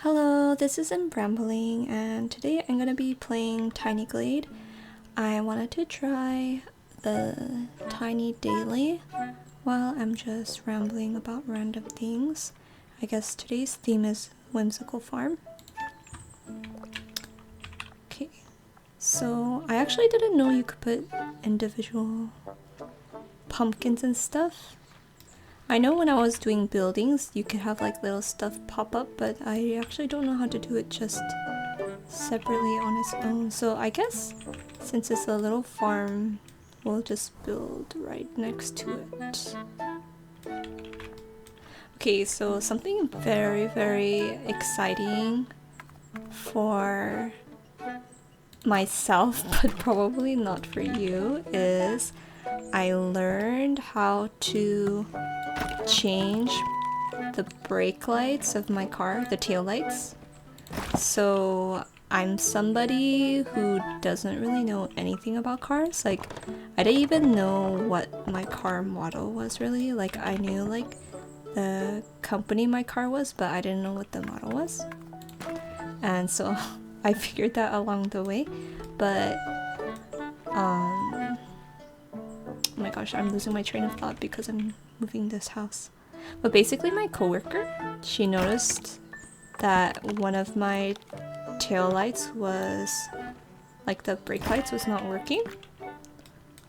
Hello, this is Rambling, and today I'm gonna be playing Tiny Glade. I wanted to try the Tiny Daily while I'm just rambling about random things. I guess today's theme is Whimsical Farm. Okay, so I actually didn't know you could put individual pumpkins and stuff. I know when I was doing buildings, you could have like little stuff pop up, but I actually don't know how to do it just separately on its own. So I guess since it's a little farm, we'll just build right next to it. Okay, so something very, very exciting for myself, but probably not for you, is I learned how to change the brake lights of my car, the tail lights. So I'm somebody who doesn't really know anything about cars. Like, I didn't even know what my car model was really. Like, I knew like the company my car was, but I didn't know what the model was. And so I figured that along the way. But oh my gosh, I'm losing my train of thought because I'm moving this house. But basically my coworker, she noticed that one of my tail lights was, like the brake lights was not working.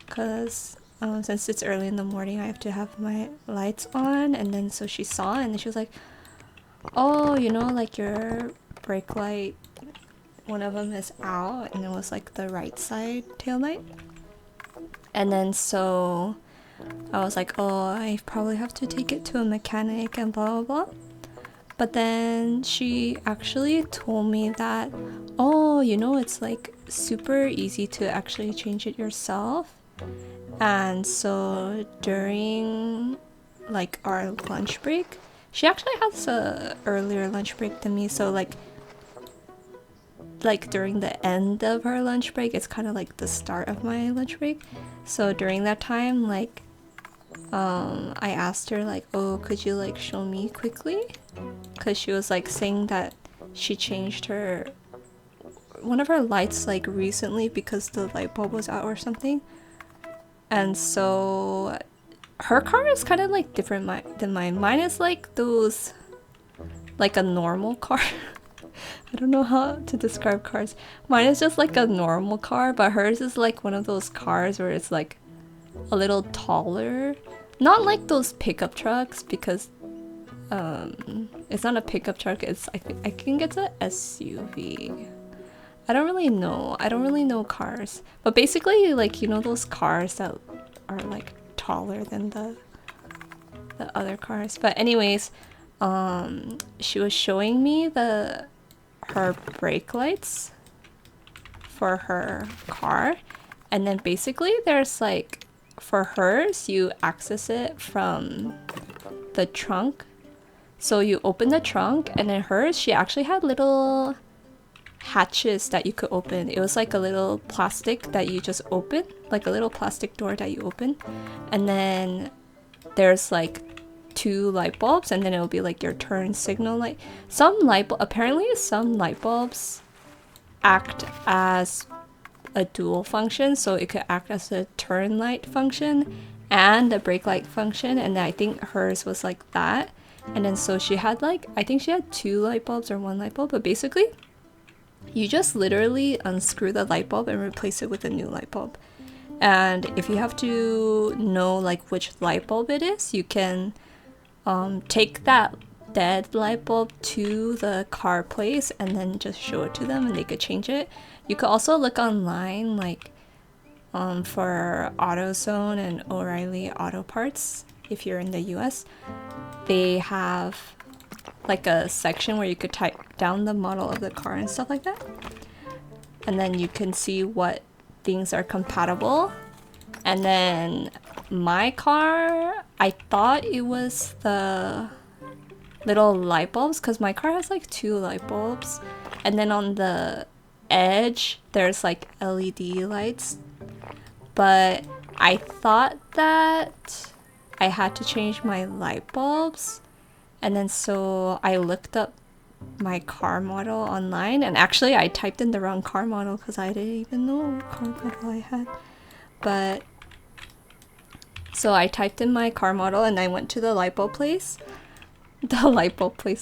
Because since it's early in the morning, I have to have my lights on. And then so she saw it and then she was like, oh, you know, like your brake light, one of them is out. And it was like the right side tail light. And then so I was like, oh, I probably have to take it to a mechanic and blah blah blah. But then she actually told me that, oh, you know, it's like super easy to actually change it yourself. And so during like our lunch break, she actually has a earlier lunch break than me, so like during the end of her lunch break, it's kind of like the start of my lunch break. So during that time, like I asked her like, oh, could you like show me quickly? Because she was like saying that she changed one of her lights like recently because the light bulb was out or something. And so her car is kind of like different than mine. Mine is like those, like a normal car. I don't know how to describe cars. Mine is just like a normal car, but hers is like one of those cars where it's like a little taller. Not like those pickup trucks, because it's not a pickup truck. I think it's a SUV. I don't really know cars, but basically, like, you know, those cars that are like taller than the other cars. But anyways, she was showing me her brake lights for her car, and then basically there's like, for hers, you access it from the trunk. So you open the trunk, and then hers, she actually had little hatches that you could open. It was like a little plastic that you just open, like a little plastic door that you open. And then there's like 2 light bulbs, and then it'll be like your turn signal light. Apparently some light bulbs act as a dual function, so it could act as a turn light function and a brake light function, and I think hers was like that. And then so she had like, I think she had 2 light bulbs or 1 light bulb, but basically you just literally unscrew the light bulb and replace it with a new light bulb. And if you have to know like which light bulb it is, you can take that dead light bulb to the car place and then just show it to them and they could change it. You could also look online, like for AutoZone and O'Reilly Auto Parts. If you're in the US, they have like a section where you could type down the model of the car and stuff like that, and then you can see what things are compatible. And then my car, I thought it was the little light bulbs, because my car has like 2 light bulbs, and then on the edge there's like LED lights, but I thought that I had to change my light bulbs. And then so I looked up my car model online, and actually I typed in the wrong car model because I didn't even know what car model I had. But so I typed in my car model and I went to the lipo place.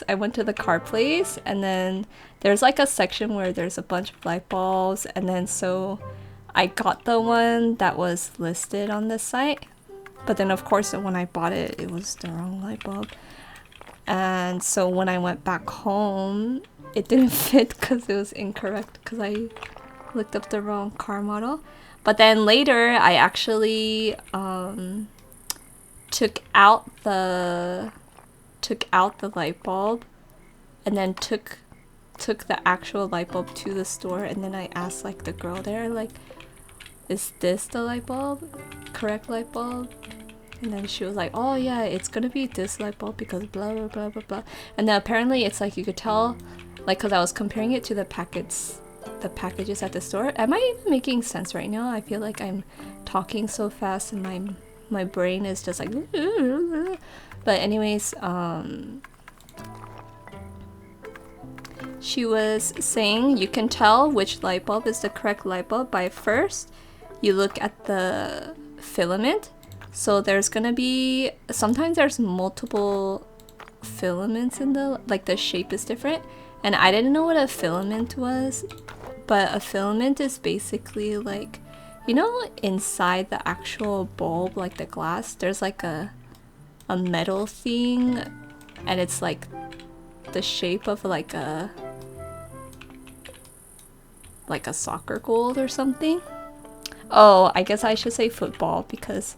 I went to the car place, and then there's like a section where there's a bunch of light bulbs, and then so I got the one that was listed on this site. But then of course when I bought it, it was the wrong light bulb. And so when I went back home, it didn't fit because it was incorrect because I looked up the wrong car model. But then later I actually took out the light bulb, and then took the actual light bulb to the store, and then I asked like the girl there, like, is this the light bulb? Correct light bulb? And then she was like, oh yeah, it's gonna be this light bulb because blah blah blah blah blah. And then apparently it's like you could tell, like, because I was comparing it to the packages at the store. Am I even making sense right now? I feel like I'm talking so fast and my brain is just like but anyways, she was saying you can tell which light bulb is the correct light bulb by first you look at the filament. So there's gonna be, sometimes there's multiple filaments in the, like the shape is different. And I didn't know what a filament was, but a filament is basically like, you know, inside the actual bulb, like the glass, there's like a metal thing, and it's like the shape of like a soccer goal or something. Oh, I guess I should say football because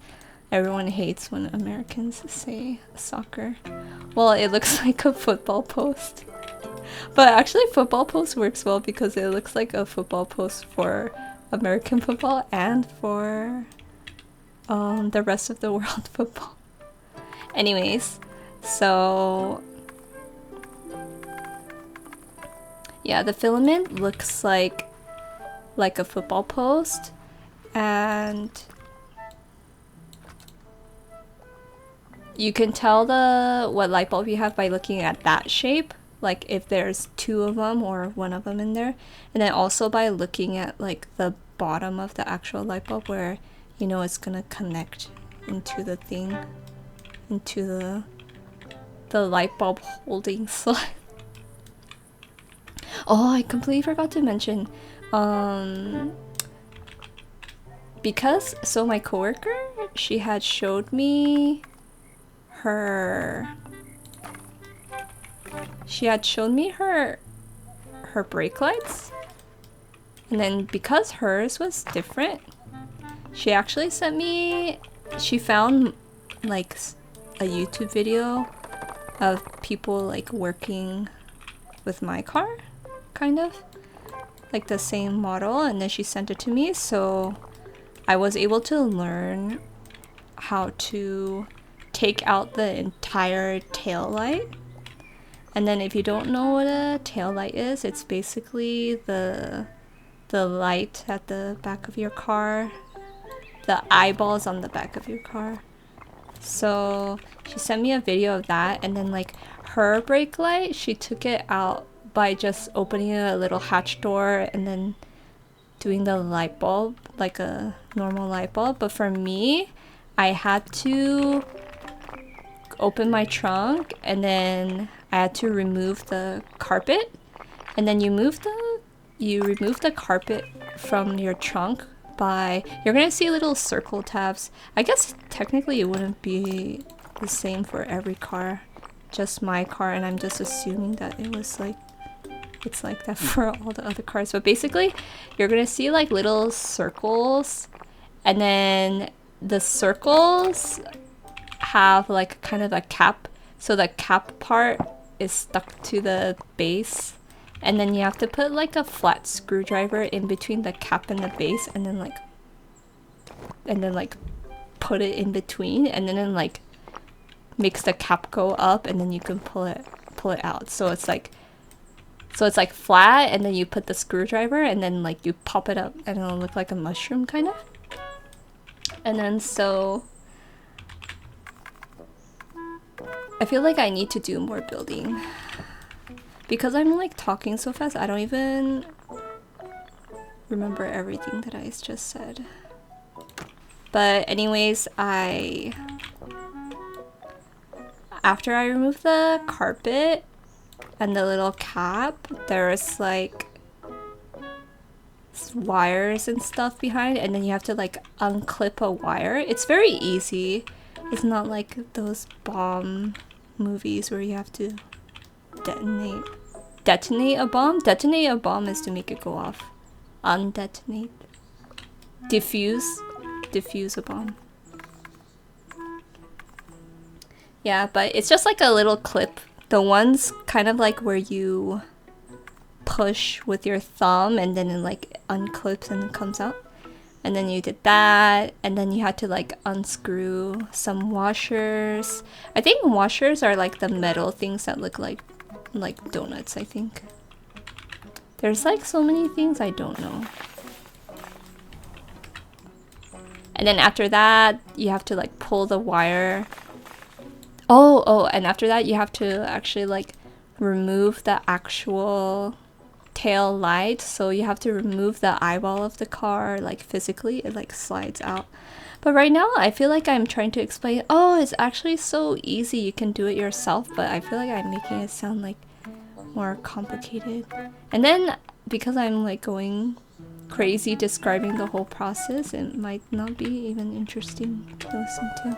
everyone hates when Americans say soccer. Well, it looks like a football post. But actually football post works well because it looks like a football post for American football and for the rest of the world football. Anyways, so yeah, the filament looks like a football post, and you can tell what light bulb you have by looking at that shape, like if there's two of them or one of them in there, and then also by looking at like the bottom of the actual light bulb where you know it's gonna connect into the thing, into the light bulb holding slot. Oh, I completely forgot to mention, because so my coworker, she had showed me her brake lights, and then because hers was different, she actually sent me, she found like a YouTube video of people like working with my car, kind of like the same model, and then she sent it to me, so I was able to learn how to take out the entire tail light. And then if you don't know what a tail light is, it's basically the light at the back of your car, the eyeballs on the back of your car. So she sent me a video of that, and then like her brake light, she took it out by just opening a little hatch door and then doing the light bulb like a normal light bulb. But for me, I had to open my trunk, and then I had to remove the carpet, and then you remove the carpet from your trunk by, you're gonna see little circle tabs. I guess technically it wouldn't be the same for every car, just my car, and I'm just assuming that it was like, it's like that for all the other cars. But basically you're gonna see like little circles, and then the circles have like kind of a cap, so the cap part is stuck to the base, and then you have to put like a flat screwdriver in between the cap and the base, and then like put it in between, and then like makes the cap go up, and then you can pull it out. So it's like flat, and then you put the screwdriver, and then like you pop it up, and it'll look like a mushroom kind of. And then so I feel like I need to do more building. Because I'm like talking so fast, I don't even remember everything that I just said. But anyways, after I removed the carpet and the little cap, there's like wires and stuff behind, and then you have to like unclip a wire. It's very easy. It's not like those bomb movies where you have to detonate a bomb. Detonate a bomb is to make it go off. Undetonate. Diffuse a bomb. Yeah, but it's just like a little clip. The ones kind of like where you push with your thumb and then it like unclips and it comes out. And then you did that, and then you had to like unscrew some washers. I think washers are like the metal things that look like donuts, I think. There's like so many things I don't know. And then after that, you have to like pull the wire. Oh, and after that you have to actually like remove the actual tail light. So you have to remove the eyeball of the car, like physically, it like slides out. But right now I feel like I'm trying to explain, oh, it's actually so easy, you can do it yourself, but I feel like I'm making it sound like more complicated. And then because I'm like going crazy describing the whole process, it might not be even interesting to listen to.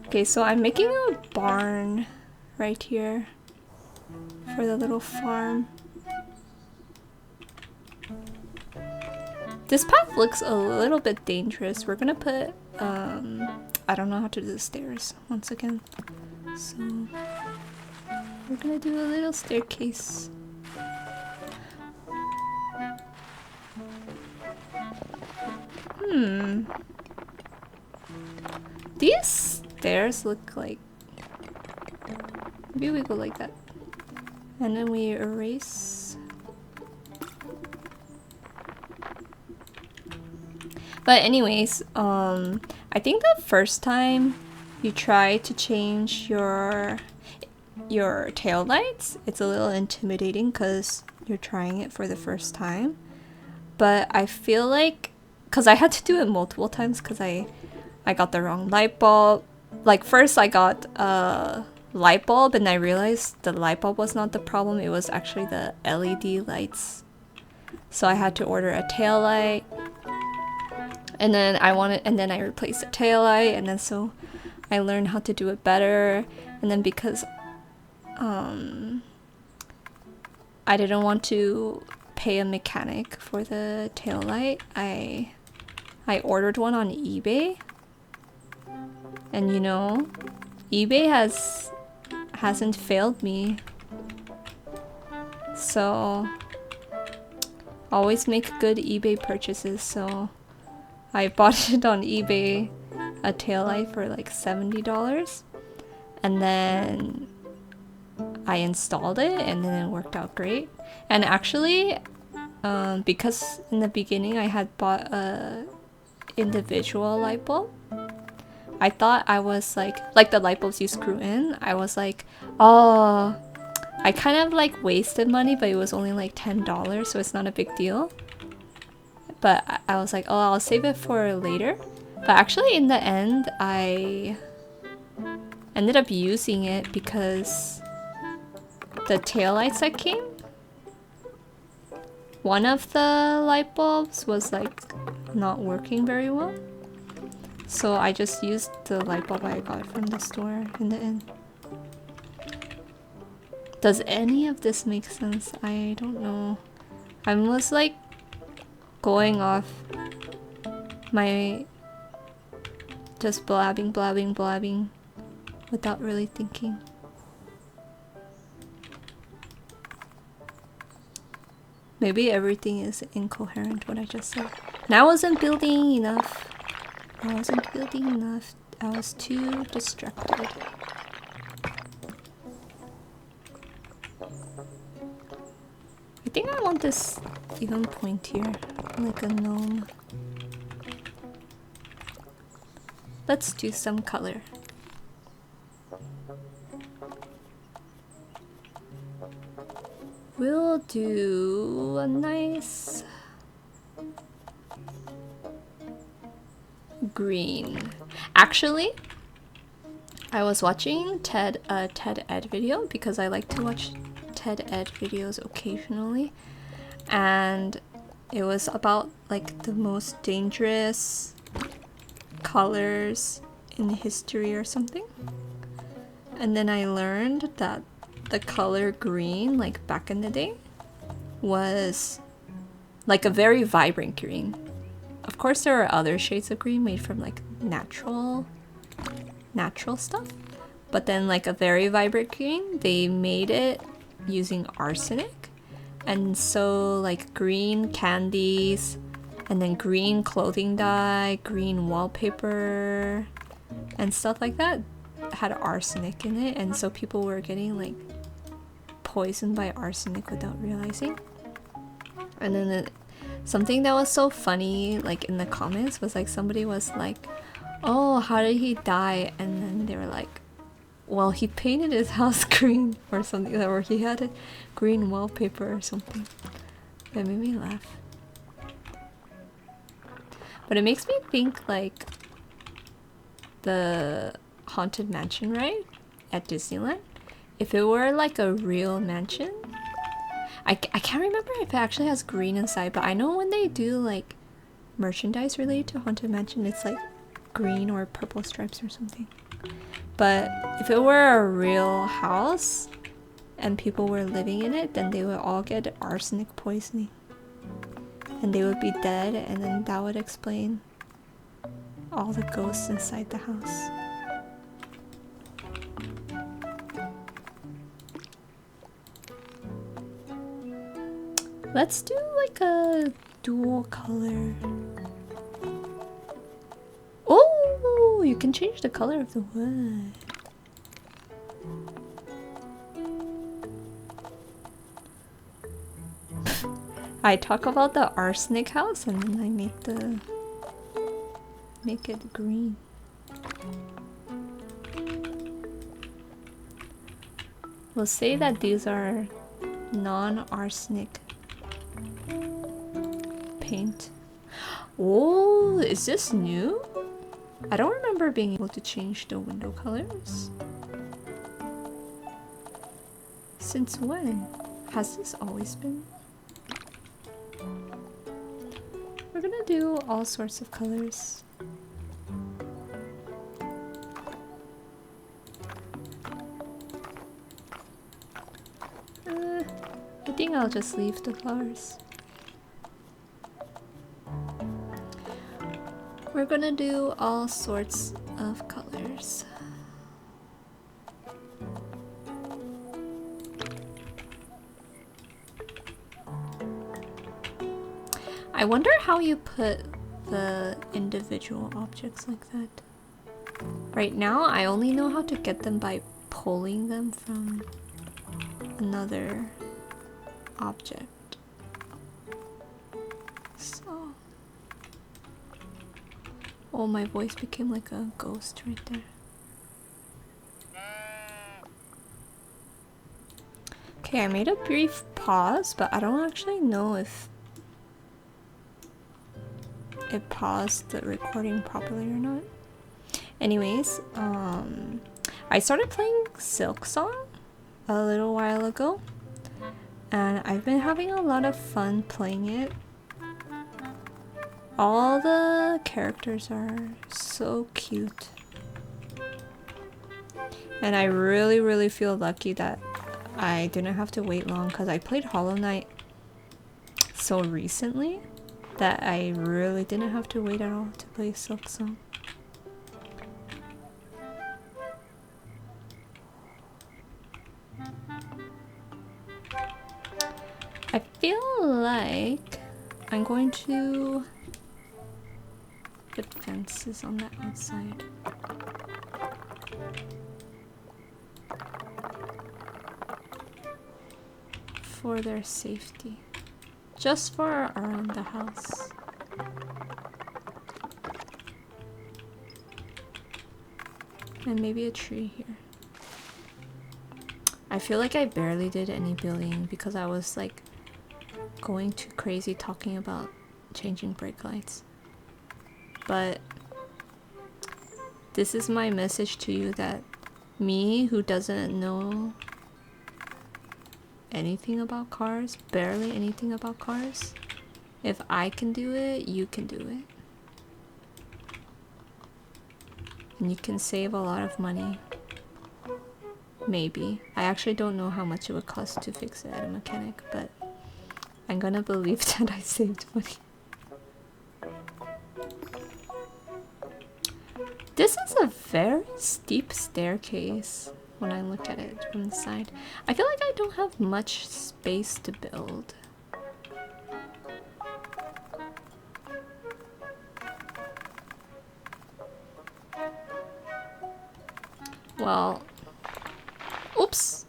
Okay, so I'm making a barn right here for the little farm. This path looks a little bit dangerous. We're gonna put I don't know how to do the stairs once again, so we're gonna do a little staircase. These stairs look like, maybe we go like that. And then we erase. But anyways, I think the first time you try to change your tail lights, it's a little intimidating because you're trying it for the first time. But I feel like, because I had to do it multiple times because I got the wrong light bulb. Like first I got light bulb and I realized the light bulb was not the problem, it was actually the LED lights. So I had to order a tail light, and then I replaced the tail light, and then so I learned how to do it better. And then because I didn't want to pay a mechanic for the tail light, I ordered one on eBay. And you know, eBay hasn't failed me, so always make good eBay purchases. So I bought it on eBay, a tail light for like $70, and then I installed it and then it worked out great. And actually, because in the beginning I had bought a individual light bulb, I thought I was like the light bulbs you screw in, I was like, oh, I kind of like wasted money, but it was only like $10, so it's not a big deal. But I was like, oh, I'll save it for later. But actually in the end, I ended up using it because the taillights that came, one of the light bulbs was like not working very well. So I just used the light bulb I got from the store in the end. Does any of this make sense? I don't know. I was like going off my just blabbing without really thinking. Maybe everything is incoherent what I just said. And I wasn't building enough. I was too distracted. I think I want this even pointier, like a gnome. Let's do some color. We'll do a nice green. Actually, I was watching a TED Ed video because I like to watch TED Ed videos occasionally, and it was about like the most dangerous colors in history or something. And then I learned that the color green, like back in the day, was like a very vibrant green. Of course, there are other shades of green made from like natural stuff, but then like a very vibrant green, they made it using arsenic. And so like green candies, and then green clothing dye, green wallpaper, and stuff like that had arsenic in it, and so people were getting like poisoned by arsenic without realizing. And then something that was so funny, like in the comments, was like somebody was like, oh, how did he die? And then they were like, well, he painted his house green or something, or he had a green wallpaper or something. That made me laugh. But it makes me think like the Haunted Mansion ride at Disneyland, if it were like a real mansion, I can't remember if it actually has green inside, but I know when they do like merchandise related to Haunted Mansion, it's like green or purple stripes or something. But if it were a real house and people were living in it, then they would all get arsenic poisoning. And they would be dead, and then that would explain all the ghosts inside the house. Let's do like a dual color. Oh, you can change the color of the wood. I talk about the arsenic house and then I make it green. We'll say that these are non-arsenic paint. Oh, is this new? I don't remember being able to change the window colors. Since when? Has this always been? We're gonna do all sorts of colors. I think I'll just leave the flowers. We're gonna do all sorts of colors. I wonder how you put the individual objects like that. Right now, I only know how to get them by pulling them from another object. So... oh, my voice became like a ghost right there. Okay, I made a brief pause, but I don't actually know if it paused the recording properly or not. Anyways, I started playing Silk Song a little while ago, and I've been having a lot of fun playing it. All the characters are so cute. And I really feel lucky that I didn't have to wait long, because I played Hollow Knight so recently that I really didn't have to wait at all to play Silk Song. I feel like I'm going to put fences on the outside. For their safety. Just for around the house. And maybe a tree here. I feel like I barely did any building because I was like going too crazy talking about changing brake lights. But this is my message to you that me, who doesn't know anything about cars, barely anything about cars, if I can do it, you can do it. And you can save a lot of money. Maybe. I actually don't know how much it would cost to fix it at a mechanic, but I'm gonna believe that I saved money. This is a very steep staircase when I look at it from the side. I feel like I don't have much space to build. Well, oops!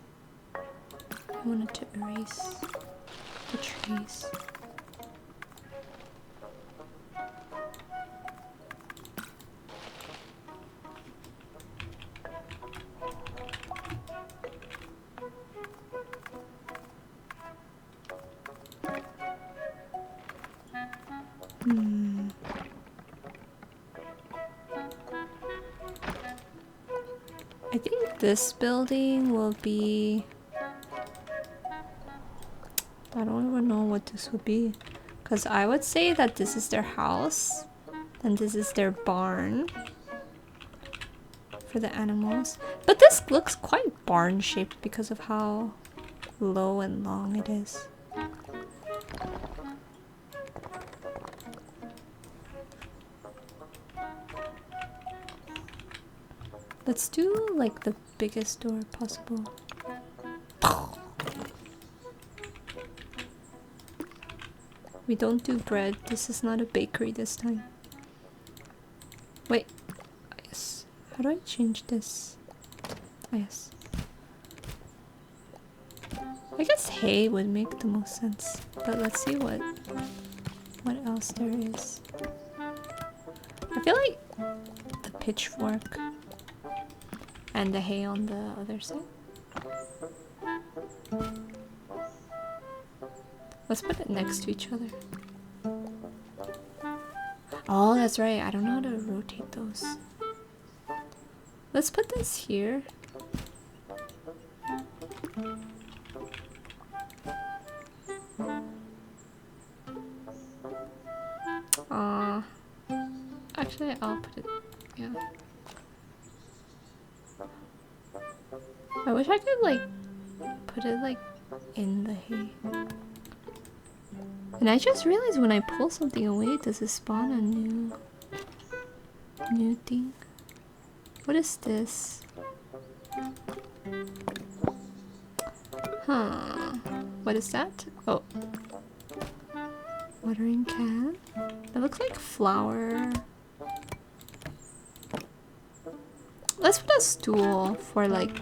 I wanted to erase the trees. I think this building will be... I don't even know what this would be. Because I would say that this is their house. And this is their barn. For the animals. But this looks quite barn shaped because of how low and long it is. Let's do like the biggest door possible. We don't do bread. This is not a bakery this time. Wait. Yes. How do I change this? Oh, yes. I guess hay would make the most sense. But let's see what else there is. I feel like the pitchfork and the hay on the other side. Let's put it next to each other. Oh, that's right. I don't know how to rotate those. Let's put this here. Actually, I'll put it... yeah. I wish I could, like, put it, like, in the hay. And I just realized when I pull something away, does it spawn a new thing? What is this? Huh. What is that? Oh. Watering can? It looks like flour. Let's put a stool for like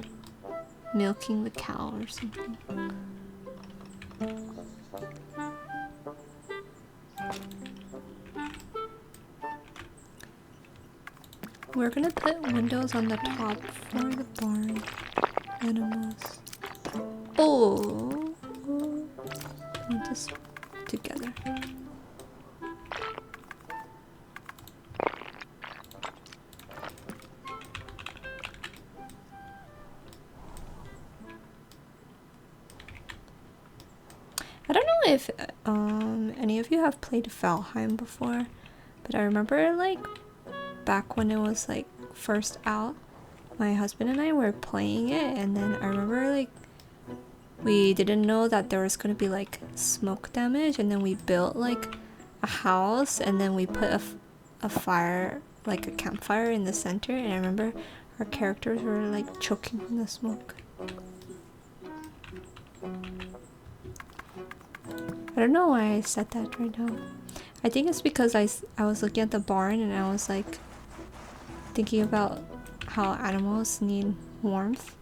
milking the cow or something. We're gonna put windows on the top for the barn animals. Oh, put this together. I don't know if any of you have played Valheim before, but I remember like back when it was like first out, my husband and I were playing it, and then I remember like we didn't know that there was gonna be like smoke damage, and then we built like a house, and then we put a fire, like a campfire in the center, and I remember our characters were like choking from the smoke. I don't know why I said that right now. I think it's because I was looking at the barn and I was like thinking about how animals need warmth.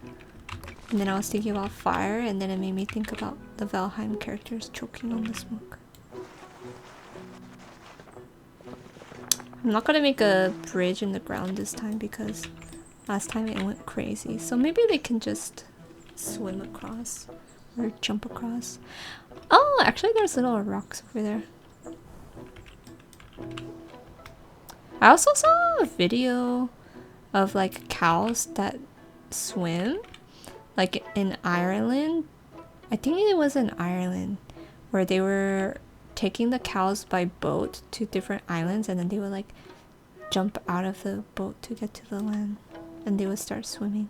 And then I was thinking about fire, and then it made me think about the Valheim characters choking on the smoke. I'm not gonna make a bridge in the ground this time because last time it went crazy. So maybe they can just swim across or jump across. Oh, actually there's little rocks over there. I also saw a video of like cows that swim, like in Ireland. I think it was in Ireland, where they were taking the cows by boat to different islands, and then they would like jump out of the boat to get to the land, and they would start swimming.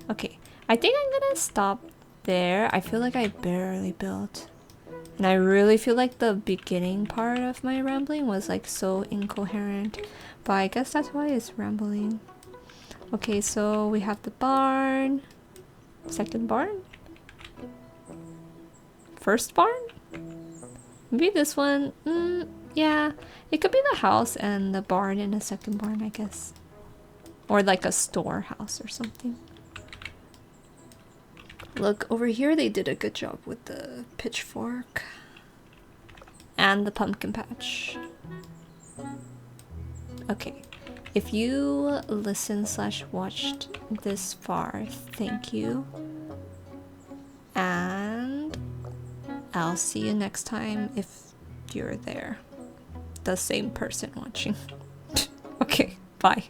Okay, I think I'm gonna stop there. I feel like I barely built. And I really feel like the beginning part of my rambling was like so incoherent. But I guess that's why it's rambling. Okay, so we have the barn. Second barn? First barn? Maybe this one? Yeah. It could be the house and the barn in the second barn, I guess. Or like a storehouse or something. Look, over here they did a good job with the pitchfork. And the pumpkin patch. Okay. If you listened/watched this far, thank you. And I'll see you next time if you're there. The same person watching. Okay, bye.